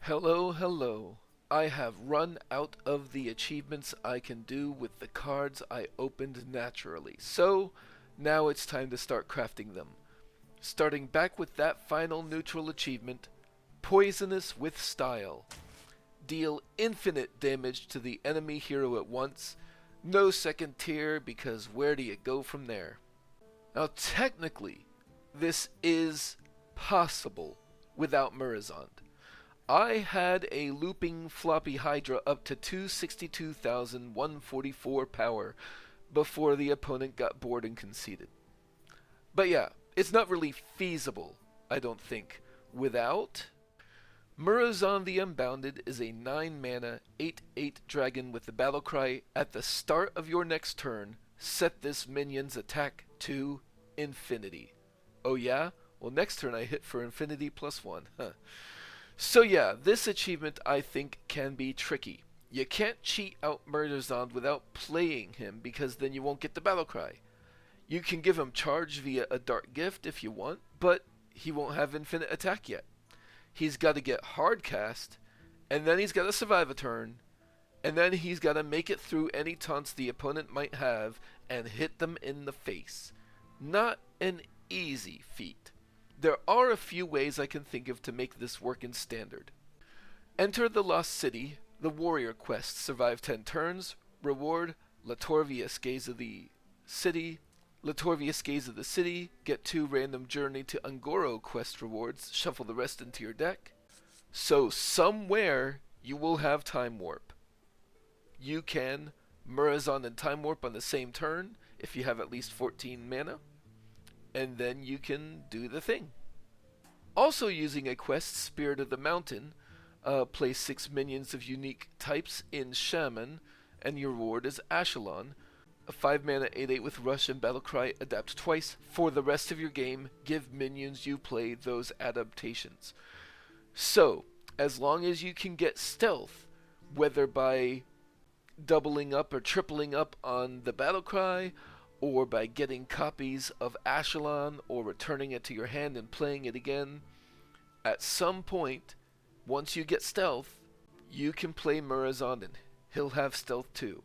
Hello, hello. I have run out of the achievements I can do with the cards I opened naturally, so now it's time to start crafting them. Starting back with that final neutral achievement, Poisonous with Style. Deal infinite damage to the enemy hero at once, no second tier because where do you go from there? Now technically, this is possible without Murazond. I had a looping floppy Hydra up to 262,144 power before the opponent got bored and conceded. But yeah, it's not really feasible, I don't think, without. Murazond the Unbounded is a 9 mana 8/8 dragon with the battle cry. At the start of your next turn, set this minion's attack to infinity. Oh yeah? Well, next turn I hit for infinity +1. Huh. So yeah, this achievement I think can be tricky. You can't cheat out Murazond without playing him because then you won't get the battle cry. You can give him charge via a dark gift if you want, but he won't have infinite attack yet. He's got to get hard cast, and then he's got to survive a turn, and then he's got to make it through any taunts the opponent might have and hit them in the face. Not an easy feat. There are a few ways I can think of to make this work in Standard. Enter the Lost City, the Warrior Quest, survive 10 turns, reward Latorvius Gaze of the City. Latorvius Gaze of the City, get 2 random Journey to Ungoro quest rewards, shuffle the rest into your deck. So somewhere you will have Time Warp. You can Murazond and Time Warp on the same turn if you have at least 14 mana. And then you can do the thing. Also using a quest, Spirit of the Mountain, place 6 minions of unique types in Shaman, and your reward is Ashelon. A 5 mana 8/8 with Rush and Battlecry, adapt twice. For the rest of your game, give minions you play those adaptations. So, as long as you can get stealth, whether by doubling up or tripling up on the Battlecry, or by getting copies of Ashelon or returning it to your hand and playing it again, at some point, once you get stealth, you can play Murazond and he'll have stealth too.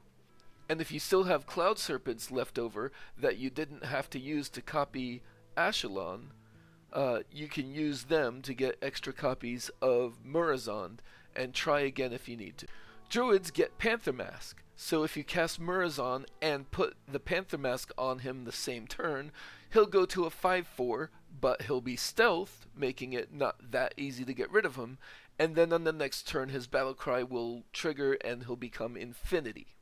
And if you still have Cloud Serpents left over that you didn't have to use to copy Ashelon, you can use them to get extra copies of Murazond and try again if you need to. Druids get Panther Mask. So if you cast Murazond and put the Panther Mask on him the same turn, he'll go to a 5/4, but he'll be stealth, making it not that easy to get rid of him, and then on the next turn his battle cry will trigger and he'll become infinity.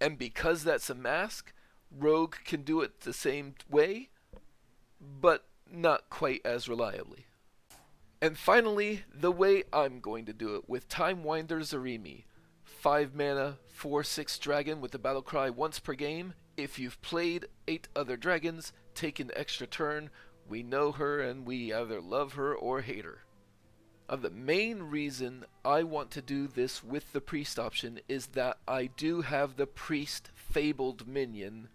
And because that's a mask, Rogue can do it the same way, but not quite as reliably. And finally, the way I'm going to do it with Timewinder Zarimi. 5 mana, 4/6 dragon with the battle cry once per game. If you've played 8 other dragons, take an extra turn. We know her and we either love her or hate her. The main reason I want to do this with the priest option is that I do have the priest fabled minion,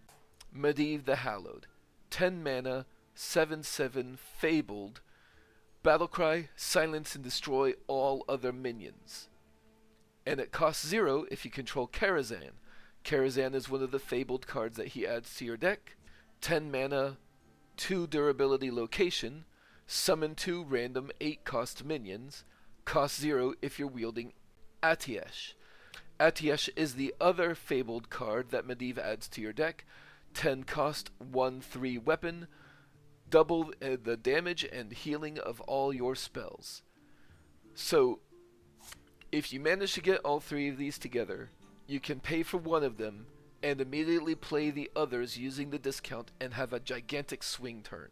Medivh the Hallowed. 10 mana, 7/7 fabled. Battlecry, silence and destroy all other minions. And it costs 0 if you control Karazhan. Karazhan is one of the fabled cards that he adds to your deck. 10 mana, 2 durability location. Summon 2 random 8-cost minions. Cost 0 if you're wielding Atiesh. Atiesh is the other fabled card that Medivh adds to your deck. 10 cost, 1/3 weapon. Double the damage and healing of all your spells. So, if you manage to get all 3 of these together, you can pay for one of them and immediately play the others using the discount and have a gigantic swing turn.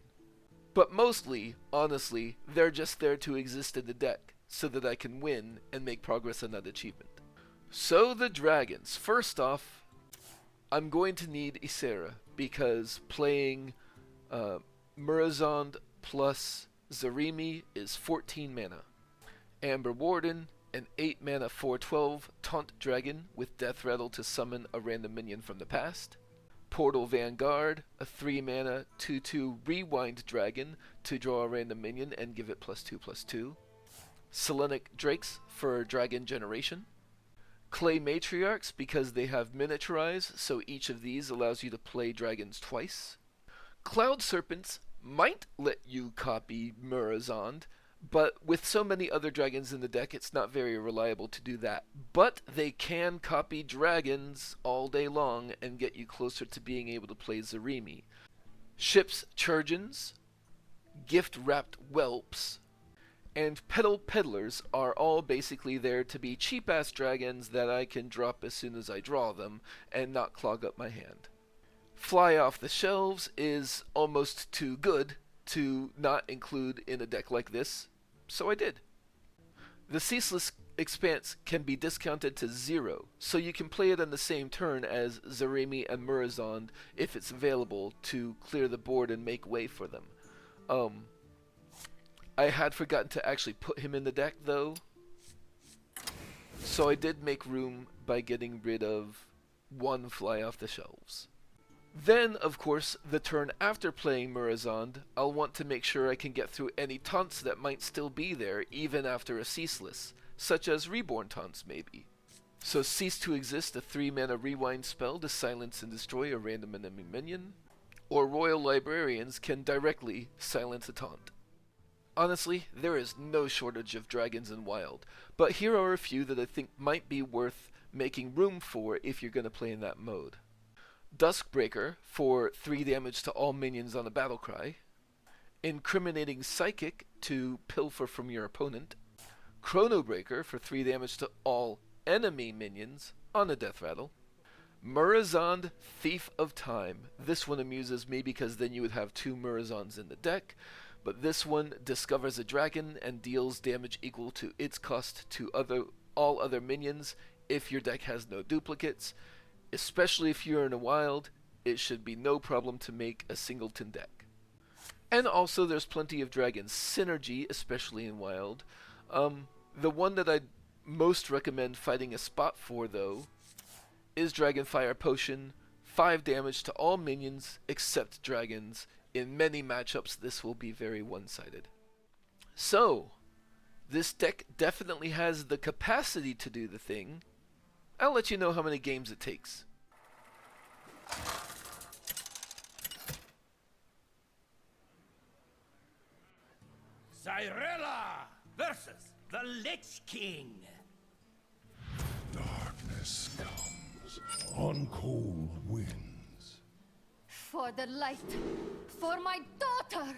But mostly, honestly, they're just there to exist in the deck so that I can win and make progress on that achievement. So the dragons. First off, I'm going to need Ysera because playing Murazond plus Zarimi is 14 mana. Amber Warden, an 8 mana 4/12 taunt dragon with Death Rattle to summon a random minion from the past. Portal Vanguard, a 3 mana 2/2 rewind dragon to draw a random minion and give it +2/+2. Selenic Drakes for dragon generation. Clay Matriarchs because they have miniaturize, so each of these allows you to play dragons twice. Cloud Serpents might let you copy Murazond, but with so many other dragons in the deck, it's not very reliable to do that. But they can copy dragons all day long and get you closer to being able to play Zarimi. Ships Chirurgeons, Giftwrapped Whelps, and Petal Peddlers are all basically there to be cheap-ass dragons that I can drop as soon as I draw them and not clog up my hand. Fly off the shelves is almost too good to not include in a deck like this, so I did. The Ceaseless Expanse can be discounted to 0, so you can play it on the same turn as Zarimi and Murazond if it's available to clear the board and make way for them. I had forgotten to actually put him in the deck though, so I did make room by getting rid of one Fly Off the Shelves. Then, of course, the turn after playing Murazond, I'll want to make sure I can get through any taunts that might still be there even after a Ceaseless, such as Reborn taunts maybe. So Cease to Exist, a 3-mana rewind spell to silence and destroy a random enemy minion, or Royal Librarians can directly silence a taunt. Honestly, there is no shortage of dragons in Wild, but here are a few that I think might be worth making room for if you're going to play in that mode. Duskbreaker for 3 damage to all minions on a battlecry. Incriminating Psychic to pilfer from your opponent. Chronobreaker for 3 damage to all enemy minions on a death rattle. Murazond, Thief of Time. This one amuses me because then you would have 2 Murazonds in the deck, but this one discovers a dragon and deals damage equal to its cost to all other minions if your deck has no duplicates. Especially if you're in a Wild, it should be no problem to make a singleton deck. And also there's plenty of dragon synergy, especially in Wild. The one that I'd most recommend fighting a spot for though is Dragonfire Potion, 5 damage to all minions except dragons. In many matchups, this will be very one-sided. So, this deck definitely has the capacity to do the thing. I'll let you know how many games it takes. Cyrella versus the Lich King. Darkness comes on cold winds. For the light, for my daughter!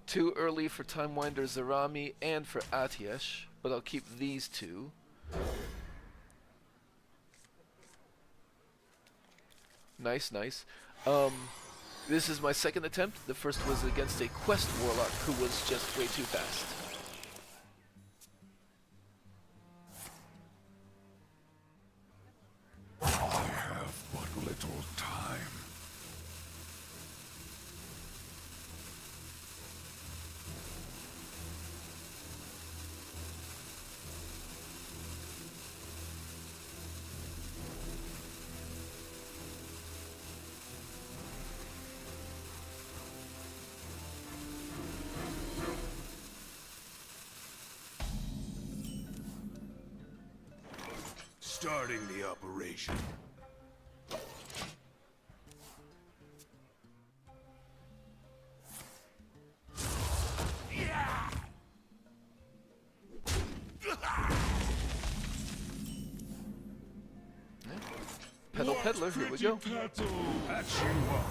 Too early for Timewinder Zarami and for Atiesh, but I'll keep these 2. Nice, nice. This is my second attempt. The first was against a Quest Warlock who was just way too fast. I have but little time. Starting the operation. Petal Peddler, here we go. Petal, patch you up.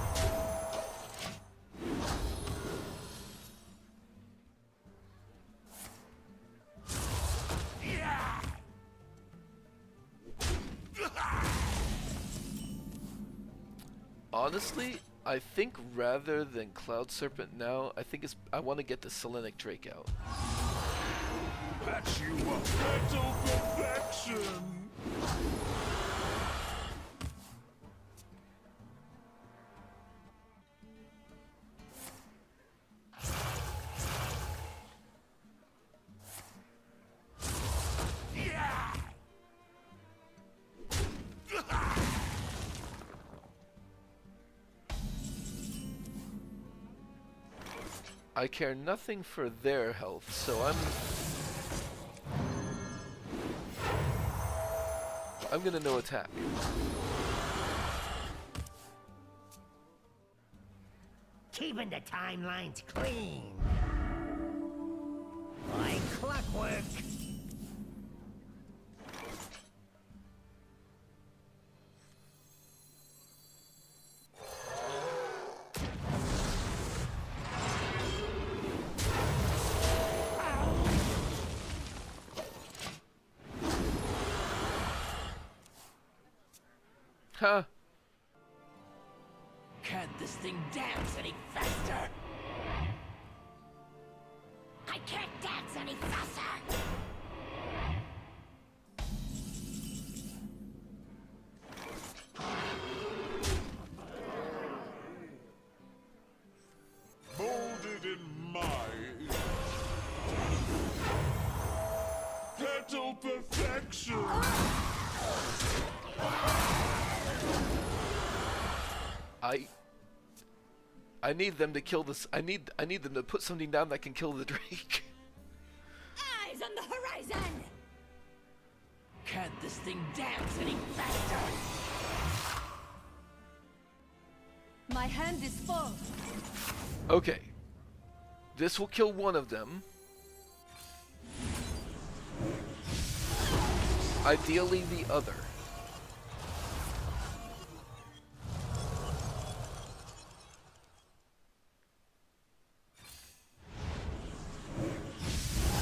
Honestly, I think rather than Cloud Serpent now, I want to get the Selenic Drake out. Patch you up. Petal perfection. I care nothing for their health, so I'm I'm gonna no attack. Keeping the timelines clean. Like clockwork. Huh. Can't this thing dance any faster? I can't dance any faster! Molded in my petal perfection. I need them to kill this. I need them to put something down that can kill the Drake. Eyes on the horizon! Can't this thing dance any faster? My hand is full. Okay. This will kill one of them. Ideally the other.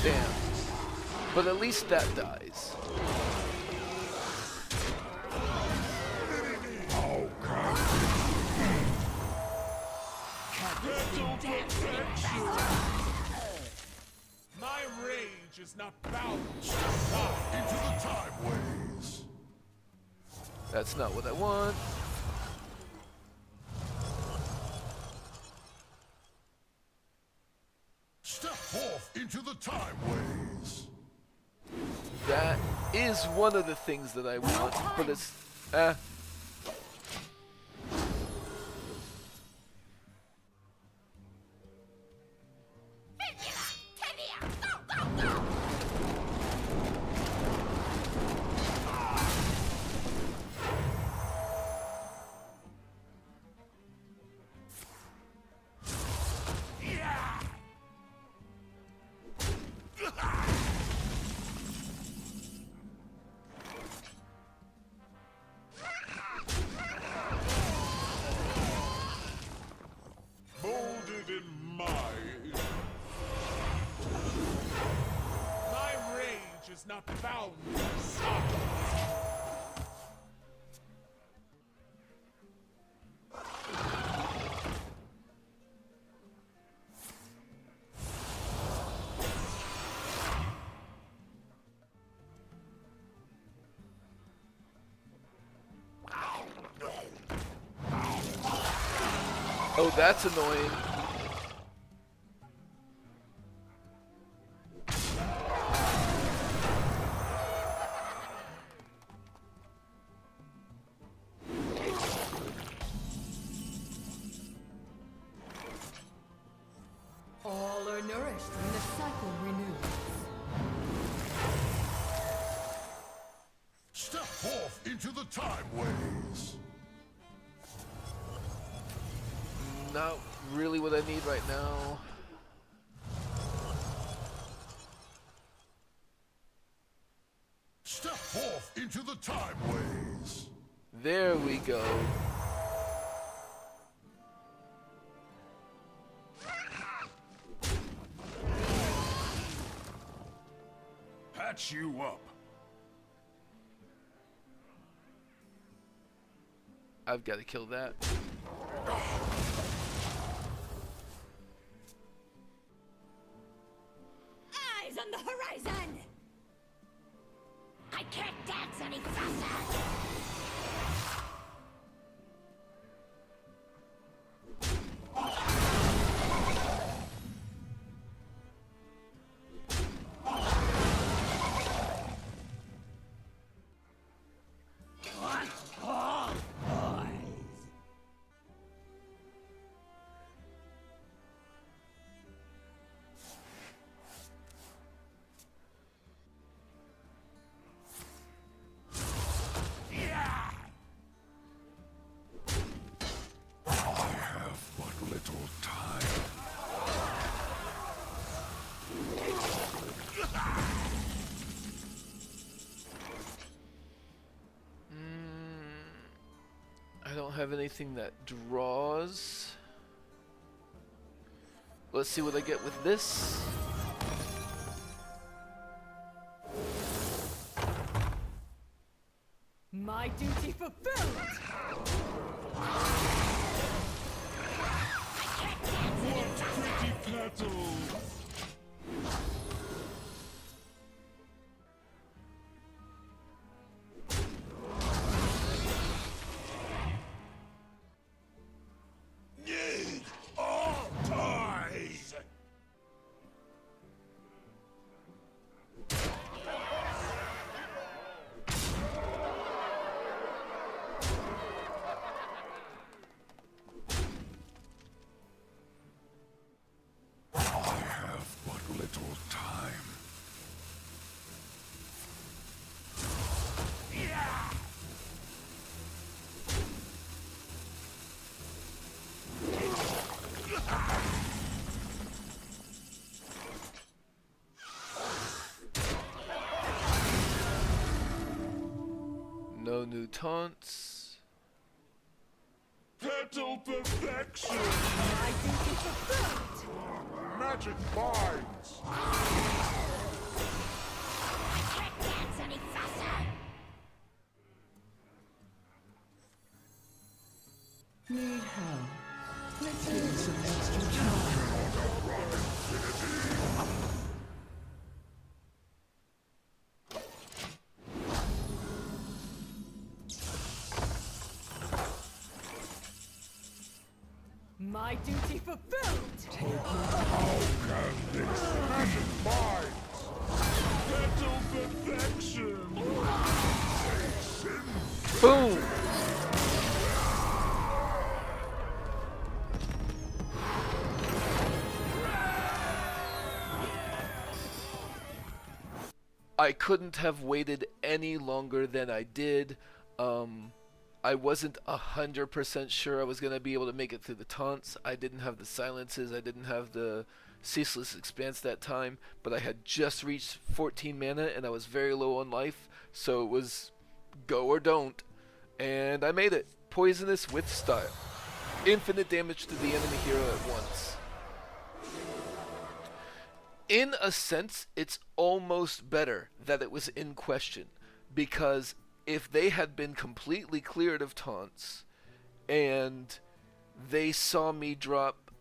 Damn. But at least that dies. Oh, God. Petal perfection. My rage is not bound to time. Into the timeways. That's not what I want. Step forth into the timeways. That is one of the things that I want, but it's Molded in my rage is not bound to time. oh, that's annoying. All are nourished when the cycle renews. Step forth into the timeways. Not really what I need right now. Step forth into the timeways. There we go. Patch you up. I've got to kill that. Eyes on the horizon! I can't dance any faster! have anything that draws. Let's see what I get with this. My duty fulfilled! Pretty petals! Need all ties! I have but little time. No new taunts. Petal perfection! My duty fulfilled! Magic binds! Can't dance any faster. Need help? Let's give it some extra time. My duty fulfilled! Take your How can this magic binds? Petal perfection! Boom! I couldn't have waited any longer than I did. I wasn't 100% sure I was going to be able to make it through the taunts. I didn't have the silences. I didn't have the ceaseless expanse that time. But I had just reached 14 mana and I was very low on life. So it was go or don't. And I made it. Poisonous with style. Infinite damage to the enemy hero at once. In a sense, it's almost better that it was in question, because if they had been completely cleared of taunts and they saw me drop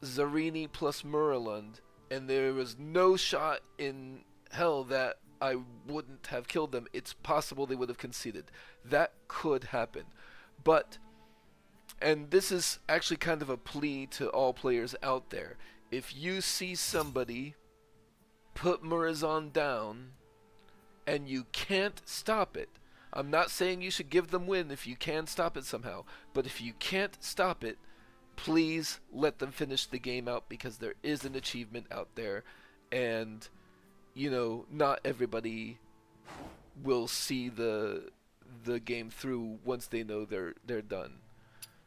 Zarini plus Muralund and there was no shot in hell that I wouldn't have killed them, it's possible they would have conceded. That could happen. But, and this is actually kind of a plea to all players out there, if you see somebody put Murazan down and you can't stop it, I'm not saying you should give them win if you can stop it somehow, but if you can't stop it, please let them finish the game out, because there is an achievement out there, and you know, not everybody will see the game through once they know they're done.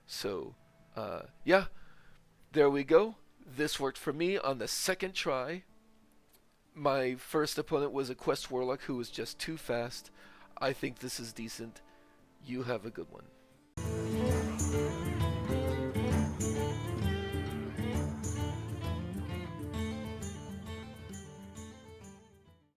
So yeah, there we go. This worked for me on the second try. My first opponent was a Quest Warlock who was just too fast. I think this is decent. You have a good one.